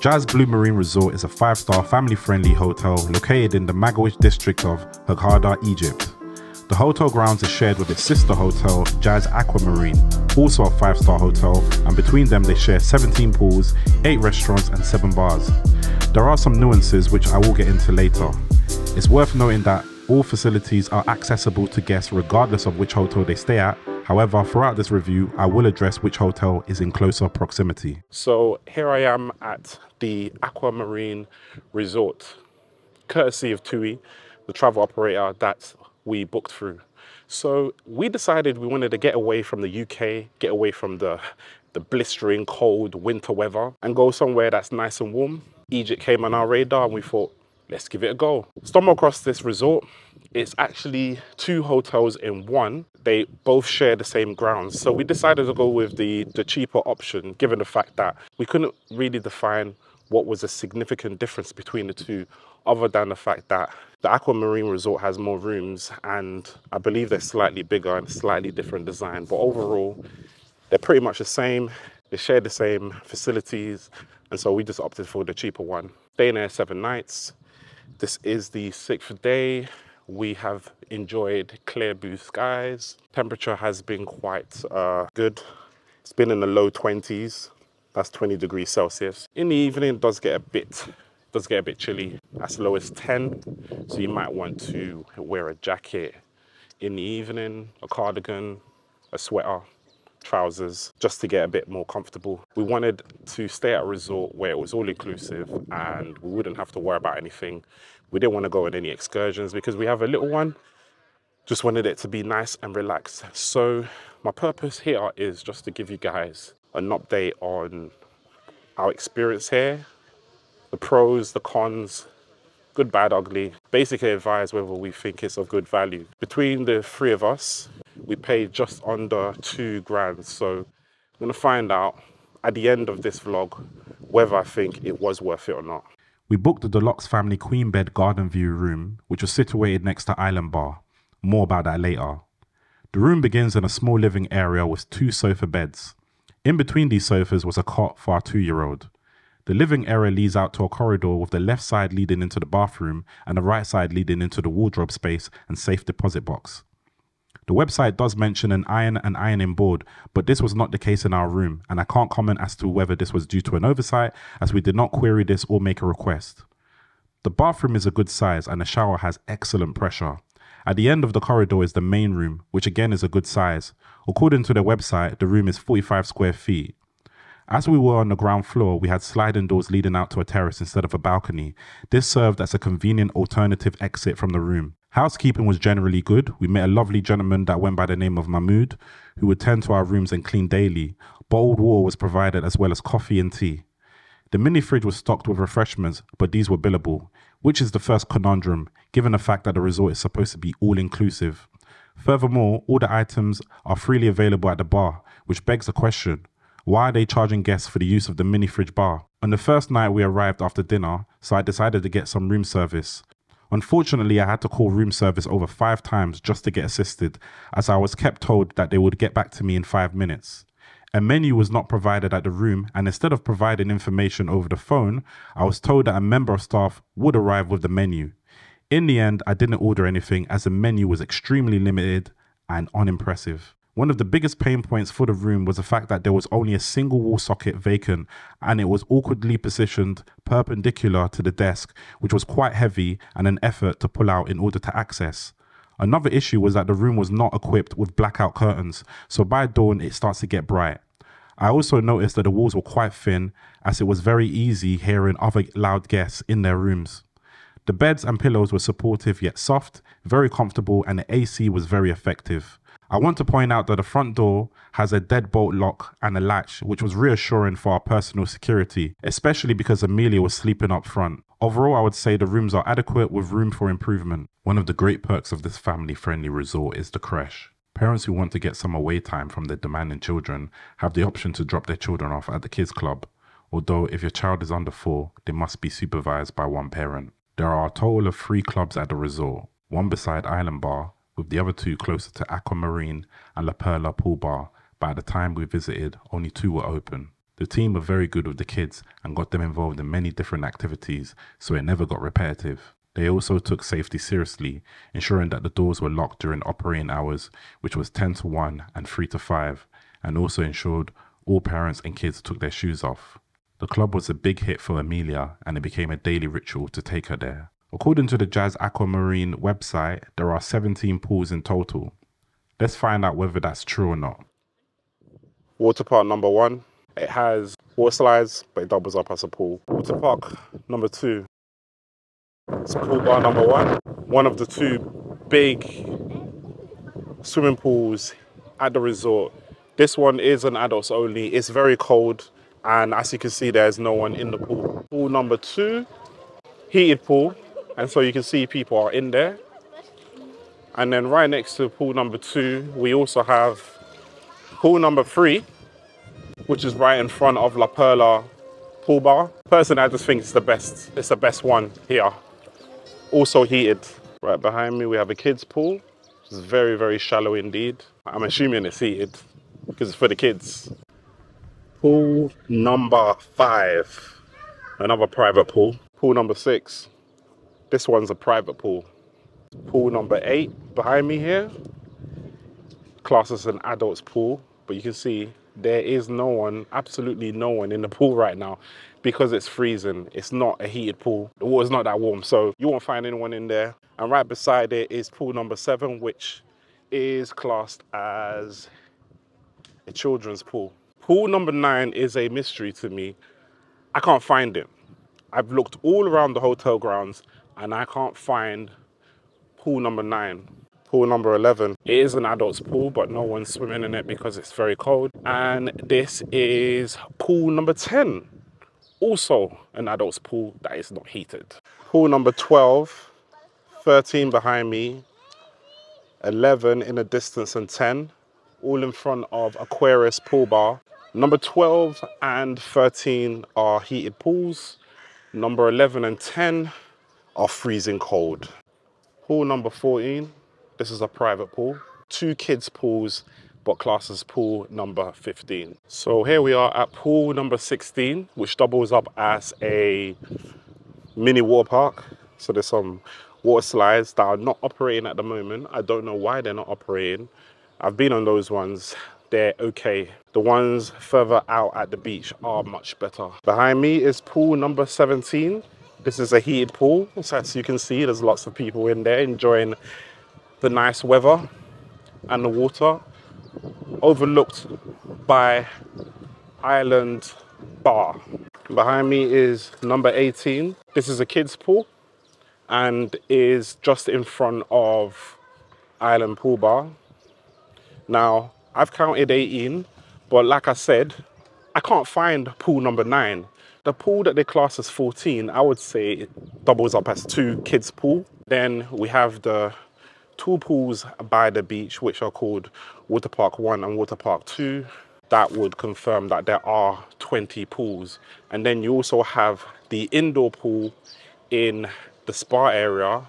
Jaz Blue Marine Resort is a 5-star family-friendly hotel located in the Magawish district of Hurghada, Egypt. The hotel grounds is shared with its sister hotel, Jaz Aquamarine, also a 5-star hotel, and between them they share 17 pools, 8 restaurants and 7 bars. There are some nuances which I will get into later. It's worth noting that all facilities are accessible to guests regardless of which hotel they stay at. However, throughout this review, I will address which hotel is in closer proximity. So here I am at the Aquamarine Resort, courtesy of TUI, the travel operator that we booked through. So we decided we wanted to get away from the UK, get away from the blistering cold winter weather and go somewhere that's nice and warm. Egypt came on our radar and we thought, let's give it a go. Stumbled across this resort. It's actually 2 hotels in one. They both share the same grounds. So we decided to go with the cheaper option, given the fact that we couldn't really define what was a significant difference between the two, other than the fact that the Aquamarine Resort has more rooms and I believe they're slightly bigger and slightly different design. But overall, they're pretty much the same. They share the same facilities. And so we just opted for the cheaper one. Staying there 7 nights. This is the 6th day. We have enjoyed clear blue skies. Temperature has been quite good. It's been in the low 20s. That's 20 degrees Celsius. In the evening, it does get a bit chilly. As low as 10. So you might want to wear a jacket in the evening, a cardigan, a sweater, trousers, just to get a bit more comfortable. We wanted to stay at a resort where it was all inclusive and we wouldn't have to worry about anything. We didn't want to go on any excursions because we have a little one. Just wanted it to be nice and relaxed. So my purpose here is just to give you guys an update on our experience here, the pros, the cons, good, bad, ugly. Basically advise whether we think it's of good value. Between the 3 of us, we paid just under 2 grand. So I'm gonna find out at the end of this vlog whether I think it was worth it or not. We booked the deluxe family queen bed garden view room, which was situated next to Island Bar. More about that later. The room begins in a small living area with 2 sofa beds. In between these sofas was a cot for our 2-year-old. The living area leads out to a corridor with the left side leading into the bathroom and the right side leading into the wardrobe space and safe deposit box. The website does mention an iron and ironing board, but this was not the case in our room, and I can't comment as to whether this was due to an oversight, as we did not query this or make a request. The bathroom is a good size and the shower has excellent pressure. At the end of the corridor is the main room, which again is a good size. According to their website, the room is 45 square feet. As we were on the ground floor, we had sliding doors leading out to a terrace instead of a balcony. This served as a convenient alternative exit from the room. Housekeeping was generally good. We met a lovely gentleman that went by the name of Mahmood, who would tend to our rooms and clean daily. Bottled water was provided as well as coffee and tea. The mini fridge was stocked with refreshments, but these were billable, which is the first conundrum, given the fact that the resort is supposed to be all-inclusive. Furthermore, all the items are freely available at the bar, which begs the question, why are they charging guests for the use of the mini fridge bar? On the first night we arrived after dinner, so I decided to get some room service. Unfortunately, I had to call room service over 5 times just to get assisted, as I was kept told that they would get back to me in 5 minutes. A menu was not provided at the room, and instead of providing information over the phone, I was told that a member of staff would arrive with the menu. In the end, I didn't order anything as the menu was extremely limited and unimpressive. One of the biggest pain points for the room was the fact that there was only a single wall socket vacant and it was awkwardly positioned perpendicular to the desk, which was quite heavy and an effort to pull out in order to access. Another issue was that the room was not equipped with blackout curtains, so by dawn it starts to get bright. I also noticed that the walls were quite thin, as it was very easy hearing other loud guests in their rooms. The beds and pillows were supportive yet soft, very comfortable, and the AC was very effective. I want to point out that the front door has a deadbolt lock and a latch, which was reassuring for our personal security, especially because Amelia was sleeping up front. Overall, I would say the rooms are adequate with room for improvement. One of the great perks of this family-friendly resort is the creche. Parents who want to get some away time from their demanding children have the option to drop their children off at the kids club, although if your child is under 4, they must be supervised by one parent. There are a total of 3 clubs at the resort, one beside Island Bar, with the other 2 closer to Aquamarine and La Perla Pool Bar, but at the time we visited, only 2 were open. The team were very good with the kids and got them involved in many different activities, so it never got repetitive. They also took safety seriously, ensuring that the doors were locked during operating hours, which was 10 to 1 and 3 to 5, and also ensured all parents and kids took their shoes off. The club was a big hit for Amelia, and it became a daily ritual to take her there. According to the Jaz Aquamarine website, there are 17 pools in total. Let's find out whether that's true or not. Water park number 1, it has water slides, but it doubles up as a pool. Water park number 2, it's pool bar number 1. One of the 2 big swimming pools at the resort. This one is an adults only. It's very cold, and as you can see, there's no one in the pool. Pool number 2, heated pool, and so you can see people are in there. And then right next to pool number 2, we also have pool number 3, which is right in front of La Perla pool bar. Personally, I just think it's the best. It's the best one here. Also heated. Right behind me, we have a kids pool. It's very, very shallow indeed. I'm assuming it's heated because it's for the kids. Pool number 5, another private pool. Pool number 6, this one's a private pool. Pool number 8 behind me here, classed as an adults pool, but you can see there is no one, absolutely no one in the pool right now because it's freezing. It's not a heated pool. The water's not that warm, so you won't find anyone in there. And right beside it is pool number 7, which is classed as a children's pool. Pool number 9 is a mystery to me. I can't find it. I've looked all around the hotel grounds and I can't find pool number 9. Pool number 11, it is an adult's pool, but no one's swimming in it because it's very cold. And this is pool number 10, also an adult's pool that is not heated. Pool number 12, 13 behind me, 11 in the distance, and 10, all in front of Aquarius pool bar. Number 12 and 13 are heated pools. Number 11 and 10 are freezing cold. Pool number 14, this is a private pool. 2 kids pools, but classed as pool number 15. So here we are at pool number 16, which doubles up as a mini water park. So there's some water slides that are not operating at the moment. I don't know why they're not operating. I've been on those ones. They're okay. The ones further out at the beach are much better. Behind me is pool number 17. This is a heated pool. So as you can see, there's lots of people in there enjoying the nice weather and the water, overlooked by Island Bar. Behind me is number 18. This is a kids pool and is just in front of Island Pool Bar. Now, I've counted 18, but like I said, I can't find pool number 9. The pool that they class as 14, I would say it doubles up as 2 kids pool. Then we have the 2 pools by the beach, which are called Water Park 1 and Water Park 2. That would confirm that there are 20 pools. And then you also have the indoor pool in the spa area.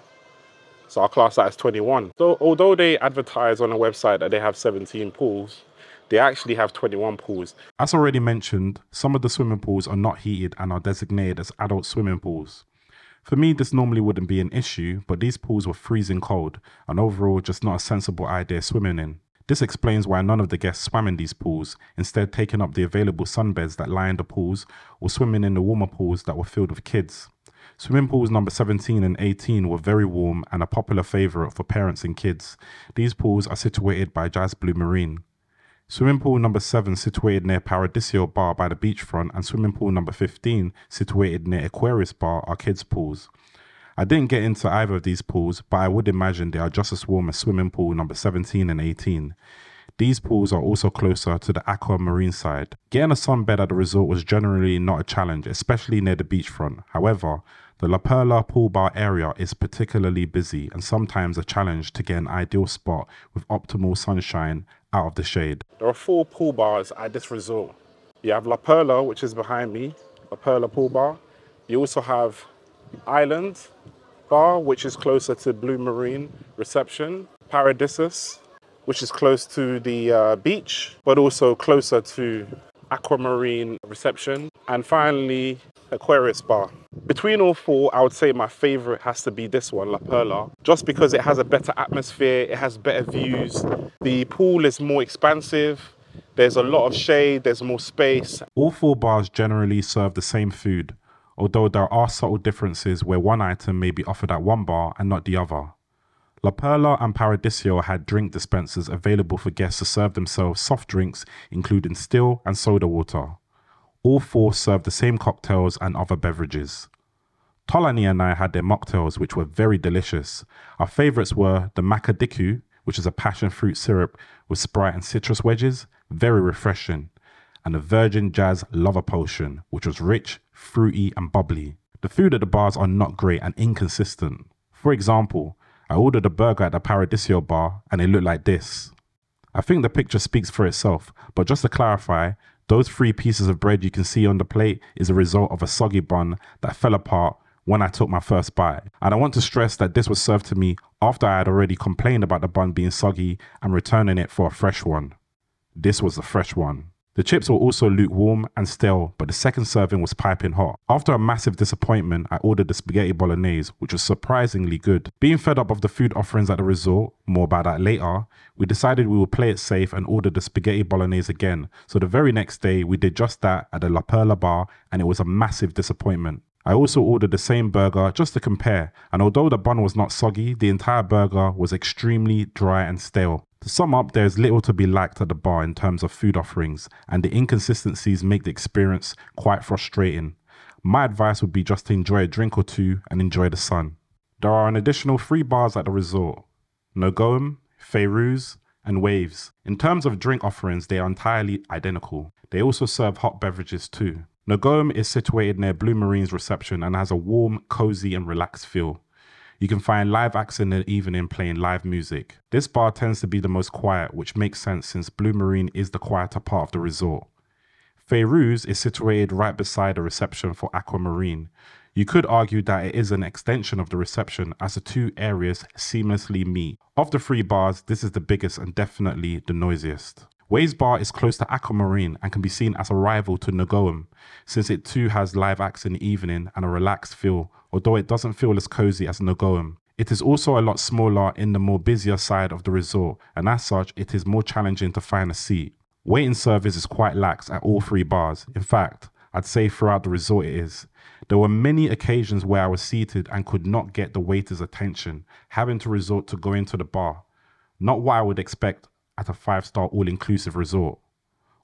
So I'll class that as 21. So although they advertise on a website that they have 17 pools, they actually have 21 pools. As already mentioned, some of the swimming pools are not heated and are designated as adult swimming pools. For me, this normally wouldn't be an issue, but these pools were freezing cold and overall just not a sensible idea swimming in. This explains why none of the guests swam in these pools, instead taking up the available sunbeds that lie in the pools or swimming in the warmer pools that were filled with kids. Swimming pools number 17 and 18 were very warm and a popular favourite for parents and kids. These pools are situated by Jaz Blue Marine. Swimming pool number 7 situated near Paradiso Bar by the beachfront, and swimming pool number 15 situated near Aquarius Bar are kids pools. I didn't get into either of these pools, but I would imagine they are just as warm as swimming pool number 17 and 18. These pools are also closer to the Aqua Marine side. Getting a sunbed at the resort was generally not a challenge, especially near the beachfront. However, the La Perla pool bar area is particularly busy and sometimes a challenge to get an ideal spot with optimal sunshine out of the shade. There are 4 pool bars at this resort. You have La Perla, which is behind me, La Perla pool bar. You also have Island Bar, which is closer to Blue Marine reception. Paradisus, which is close to the beach, but also closer to Aquamarine reception, and finally Aquarius bar. Between all four, I would say my favorite has to be this one, La Perla, just because it has a better atmosphere, it has better views, the pool is more expansive, there's a lot of shade, there's more space. All four bars generally serve the same food, although there are subtle differences where one item may be offered at one bar and not the other. La Perla and Paradiso had drink dispensers available for guests to serve themselves soft drinks, including still and soda water. All four served the same cocktails and other beverages. Tolani and I had their mocktails, which were very delicious. Our favourites were the Macadiku, which is a passion fruit syrup with Sprite and citrus wedges, very refreshing, and the Virgin Jazz Lover Potion, which was rich, fruity and bubbly. The food at the bars are not great and inconsistent. For example, I ordered a burger at the Paradiso bar and it looked like this. I think the picture speaks for itself, but just to clarify, those 3 pieces of bread you can see on the plate is a result of a soggy bun that fell apart when I took my first bite. And I want to stress that this was served to me after I had already complained about the bun being soggy and returning it for a fresh one. This was the fresh one. The chips were also lukewarm and stale, but the second serving was piping hot. After a massive disappointment, I ordered the spaghetti bolognese, which was surprisingly good. Being fed up of the food offerings at the resort, more about that later, we decided we would play it safe and order the spaghetti bolognese again. So the very next day, we did just that at the La Perla bar, and it was a massive disappointment. I also ordered the same burger just to compare, and although the bun was not soggy, the entire burger was extremely dry and stale. To sum up, there is little to be liked at the bar in terms of food offerings, and the inconsistencies make the experience quite frustrating. My advice would be just to enjoy a drink or two and enjoy the sun. There are an additional 3 bars at the resort: Nogoam, Feiruz, and Waves. In terms of drink offerings, they are entirely identical. They also serve hot beverages too. Nogoam is situated near Blue Marine's reception and has a warm, cozy and relaxed feel. You can find live acts in the evening playing live music. This bar tends to be the most quiet, which makes sense since Blue Marine is the quieter part of the resort. Feiruz is situated right beside the reception for Aquamarine. You could argue that it is an extension of the reception as the 2 areas seamlessly meet. Of the 3 bars, this is the biggest and definitely the noisiest. Waves Bar is close to Aquamarine and can be seen as a rival to Nogoam, since it too has live acts in the evening and a relaxed feel, although it doesn't feel as cozy as Nogoam. It is also a lot smaller in the more busier side of the resort, and as such, it is more challenging to find a seat. Waiting service is quite lax at all 3 bars. In fact, I'd say throughout the resort it is. There were many occasions where I was seated and could not get the waiter's attention, having to resort to going to the bar. Not what I would expect at a 5-star all-inclusive resort.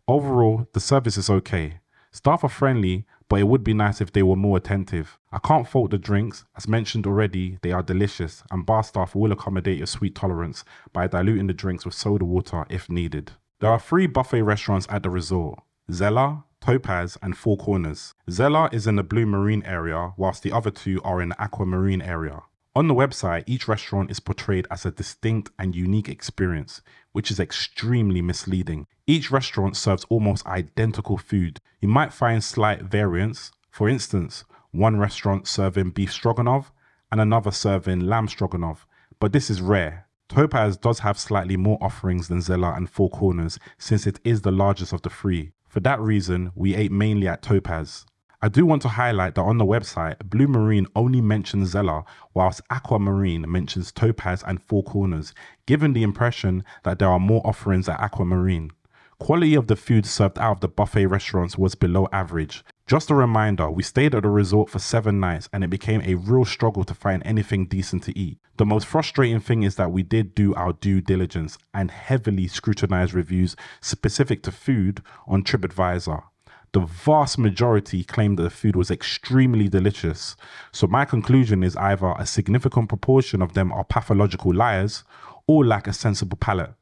Overall, the service is okay. Staff are friendly, but it would be nice if they were more attentive. I can't fault the drinks. As mentioned already, they are delicious, and bar staff will accommodate your sweet tolerance by diluting the drinks with soda water if needed. There are 3 buffet restaurants at the resort: Zella, Topaz and 4 Corners. Zella is in the Blue Marine area, whilst the other 2 are in the Aquamarine area. On the website, each restaurant is portrayed as a distinct and unique experience, which is extremely misleading. Each restaurant serves almost identical food. You might find slight variance. For instance, one restaurant serving beef stroganoff and another serving lamb stroganoff, but this is rare. Topaz does have slightly more offerings than Zella and 4 Corners since it is the largest of the 3. For that reason, we ate mainly at Topaz. I do want to highlight that on the website, Blue Marine only mentions Zella, whilst Aquamarine mentions Topaz and 4 Corners, giving the impression that there are more offerings at Aquamarine. Quality of the food served out of the buffet restaurants was below average. Just a reminder, we stayed at the resort for 7 nights and it became a real struggle to find anything decent to eat. The most frustrating thing is that we did do our due diligence and heavily scrutinized reviews specific to food on TripAdvisor. The vast majority claimed that the food was extremely delicious, so my conclusion is either a significant proportion of them are pathological liars or lack a sensible palate.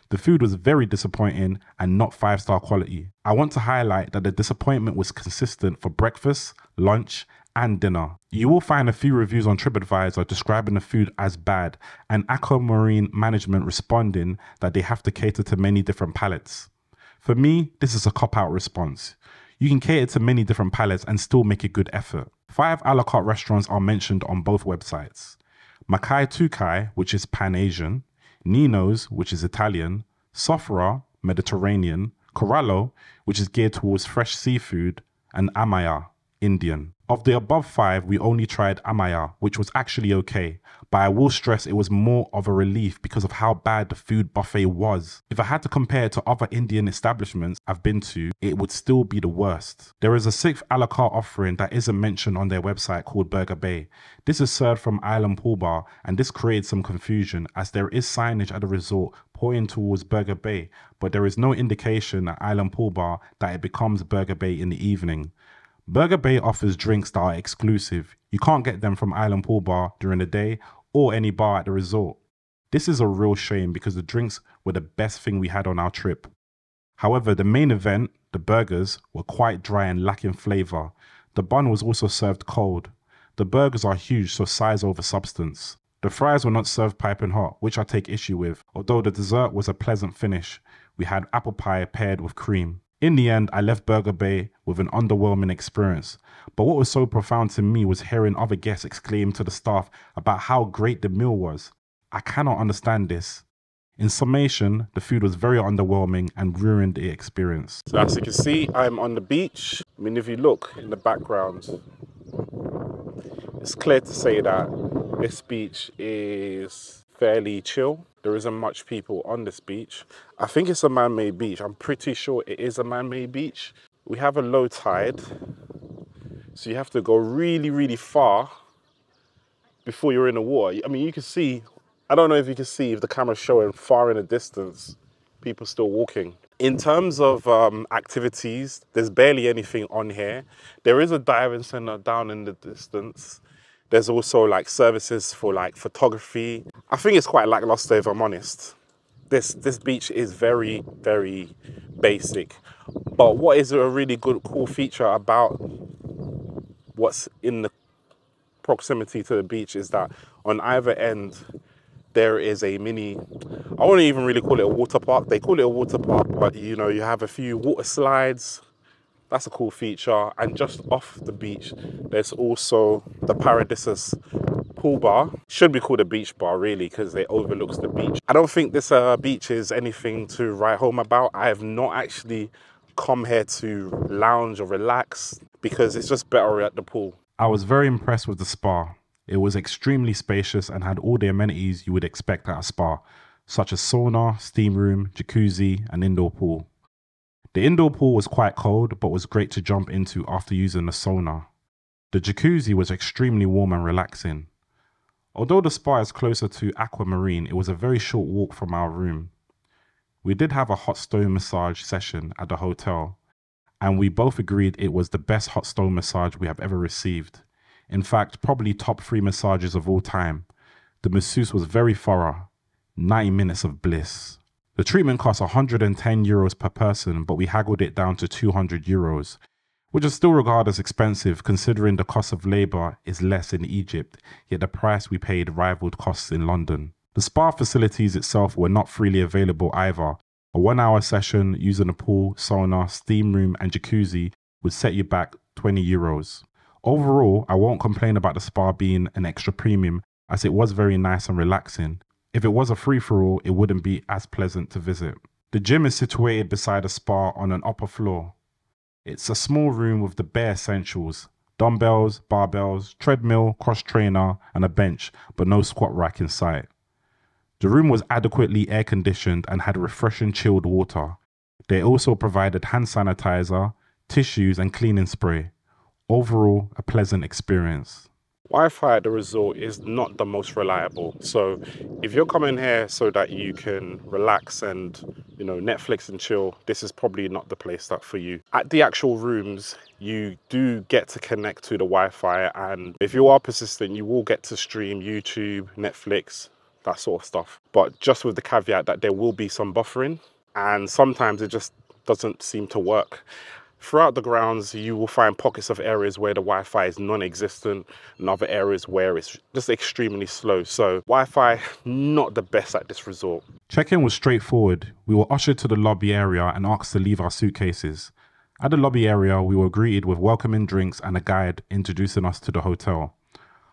The food was very disappointing and not 5-star quality. I want to highlight that the disappointment was consistent for breakfast, lunch, and dinner. You will find a few reviews on TripAdvisor describing the food as bad, and Aquamarine management responding that they have to cater to many different palates. For me, this is a cop-out response. You can cater to many different palates and still make a good effort. 5 a la carte restaurants are mentioned on both websites: Makai Tukai, which is Pan-Asian, Nino's, which is Italian, Sofra, Mediterranean, Corallo, which is geared towards fresh seafood, and Amaya, Indian. Of the above 5, we only tried Amaya, which was actually okay, but I will stress it was more of a relief because of how bad the food buffet was. If I had to compare it to other Indian establishments I've been to, it would still be the worst. There is a 6th a la carte offering that isn't mentioned on their website called Burger Bay. This is served from Island Pool Bar, and this created some confusion as there is signage at the resort pointing towards Burger Bay, but there is no indication at Island Pool Bar that it becomes Burger Bay in the evening. Burger Bay offers drinks that are exclusive. You can't get them from Island Pool Bar during the day or any bar at the resort. This is a real shame because the drinks were the best thing we had on our trip. However, the main event, the burgers, were quite dry and lacking flavour. The bun was also served cold. The burgers are huge, so size over substance. The fries were not served piping hot, which I take issue with, although the dessert was a pleasant finish. We had apple pie paired with cream. In the end, I left Burger Bay with an underwhelming experience, but what was so profound to me was hearing other guests exclaim to the staff about how great the meal was. I cannot understand this. In summation, the food was very underwhelming and ruined the experience. So as you can see, I'm on the beach. I mean, if you look in the background, it's clear to say that this beach is fairly chill. There isn't much people on this beach. I think it's a man-made beach. I'm pretty sure it is a man-made beach. We have a low tide, so you have to go really, really far before you're in the water. I mean, you can see, I don't know if you can see if the camera's showing far in the distance, people still walking. In terms of activities, there's barely anything on here. There is a diving center down in the distance. There's also like services for like photography. I think it's quite lackluster if I'm honest. This beach is very, very basic. But what is a really cool feature about what's in the proximity to the beach is that on either end, there is a mini, I wouldn't even really call it a water park. They call it a water park, but you know, you have a few water slides. That's a cool feature. And just off the beach, there's also the Paradisus pool bar. Should be called a beach bar really because it overlooks the beach. I don't think this beach is anything to write home about. I have not actually come here to lounge or relax because it's just better at the pool. I was very impressed with the spa. It was extremely spacious and had all the amenities you would expect at a spa, such as sauna, steam room, jacuzzi, and indoor pool. The indoor pool was quite cold, but was great to jump into after using the sauna. The jacuzzi was extremely warm and relaxing. Although the spa is closer to Aquamarine, it was a very short walk from our room. We did have a hot stone massage session at the hotel, and we both agreed it was the best hot stone massage we have ever received. In fact, probably top 3 massages of all time. The masseuse was very thorough. 90 minutes of bliss. The treatment cost €110 per person, but we haggled it down to €200, which is still regarded as expensive considering the cost of labour is less in Egypt, yet the price we paid rivaled costs in London. The spa facilities itself were not freely available either. A 1-hour session using the pool, sauna, steam room and jacuzzi would set you back €20. Overall, I won't complain about the spa being an extra premium as it was very nice and relaxing. If it was a free-for-all, it wouldn't be as pleasant to visit. The gym is situated beside a spa on an upper floor. It's a small room with the bare essentials: dumbbells, barbells, treadmill, cross-trainer and a bench, but no squat rack in sight. The room was adequately air-conditioned and had refreshing chilled water. They also provided hand sanitizer, tissues and cleaning spray. Overall, a pleasant experience. Wi-Fi at the resort is not the most reliable. So if you're coming here so that you can relax and, you know, Netflix and chill, this is probably not the place that for you. At the actual rooms, you do get to connect to the Wi-Fi, and if you are persistent, you will get to stream YouTube, Netflix, that sort of stuff. But just with the caveat that there will be some buffering, and sometimes it just doesn't seem to work. Throughout the grounds, you will find pockets of areas where the Wi-Fi is non-existent and other areas where it's just extremely slow. So Wi-Fi, not the best at this resort. Check-in was straightforward. We were ushered to the lobby area and asked to leave our suitcases. At the lobby area, we were greeted with welcoming drinks and a guide introducing us to the hotel.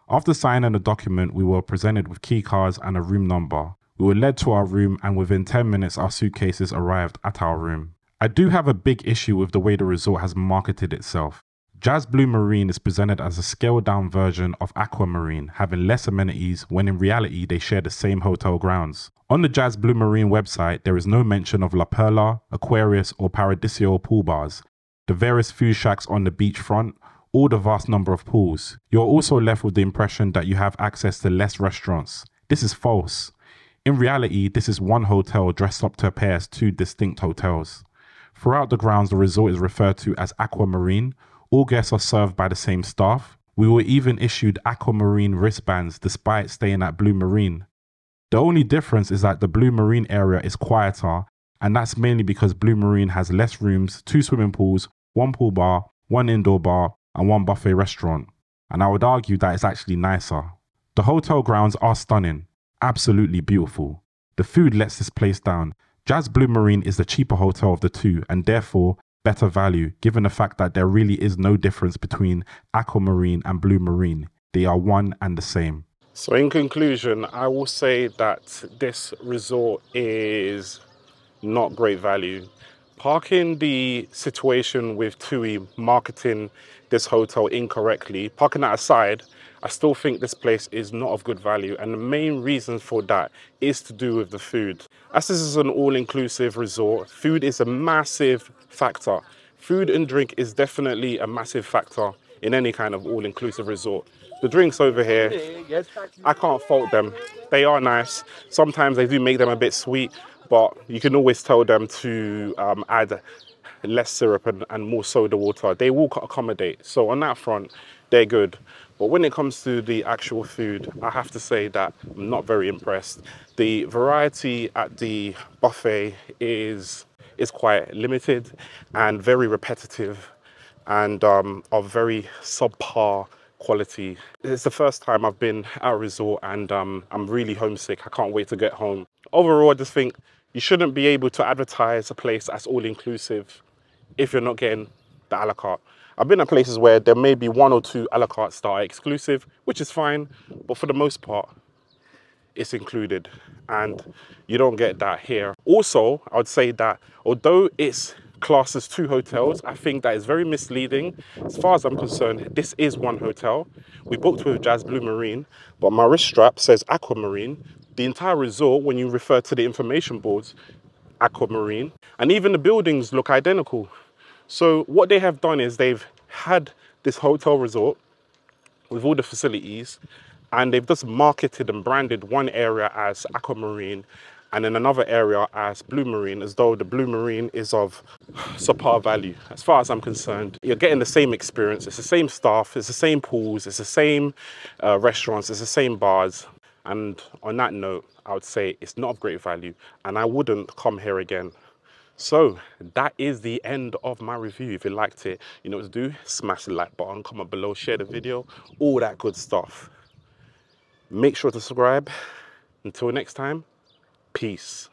After signing a document, we were presented with key cards and a room number. We were led to our room, and within 10 minutes, our suitcases arrived at our room. I do have a big issue with the way the resort has marketed itself. Jaz Blue Marine is presented as a scaled down version of Aquamarine, having less amenities when in reality they share the same hotel grounds. On the Jaz Blue Marine website, there is no mention of La Perla, Aquarius or Paradiso pool bars, the various food shacks on the beachfront, or the vast number of pools. You're also left with the impression that you have access to less restaurants. This is false. In reality, this is one hotel dressed up to appear as two distinct hotels. Throughout the grounds, the resort is referred to as Aquamarine. All guests are served by the same staff. We were even issued Aquamarine wristbands despite staying at Blue Marine. The only difference is that the Blue Marine area is quieter, and that's mainly because Blue Marine has less rooms, 2 swimming pools, 1 pool bar, 1 indoor bar, and 1 buffet restaurant. And I would argue that it's actually nicer. The hotel grounds are stunning, absolutely beautiful. The food lets this place down. Jaz Blue Marine is the cheaper hotel of the two, and therefore better value, given the fact that there really is no difference between Aquamarine and Blue Marine. They are one and the same. So in conclusion, I will say that this resort is not great value. Parking the situation with TUI marketing this hotel incorrectly, parking that aside, I still think this place is not of good value, and the main reason for that is to do with the food. As this is an all-inclusive resort, food is a massive factor. Food and drink is definitely a massive factor in any kind of all-inclusive resort. The drinks over here, I can't fault them. They are nice. Sometimes they do make them a bit sweet, but you can always tell them to add less syrup and more soda water. They will accommodate. So on that front, they're good. But when it comes to the actual food, I have to say that I'm not very impressed. The variety at the buffet is quite limited and very repetitive and of very subpar quality. It's the first time I've been at a resort and I'm really homesick. I can't wait to get home. Overall, I just think you shouldn't be able to advertise a place as all-inclusive if you're not getting the a la carte. I've been at places where there may be 1 or 2 a la cartes that are exclusive, which is fine, but for the most part, it's included, and you don't get that here. Also, I would say that although it's classed as 2 hotels, I think that is very misleading. As far as I'm concerned, this is 1 hotel. We booked with Jaz Blue Marine, but my wrist strap says Aquamarine. The entire resort, when you refer to the information boards, Aquamarine, and even the buildings look identical. So what they have done is they've had this hotel resort with all the facilities, and they've just marketed and branded one area as Aquamarine and then another area as Blue Marine, as though the Blue Marine is of subpar value. As far as I'm concerned, you're getting the same experience. It's the same staff, it's the same pools, it's the same restaurants, it's the same bars. And on that note, I would say it's not of great value and I wouldn't come here again. So that is the end of my review. If you liked it, you know what to do. Smash the like button, comment below, share the video, all that good stuff. Make sure to subscribe. Until next time, peace.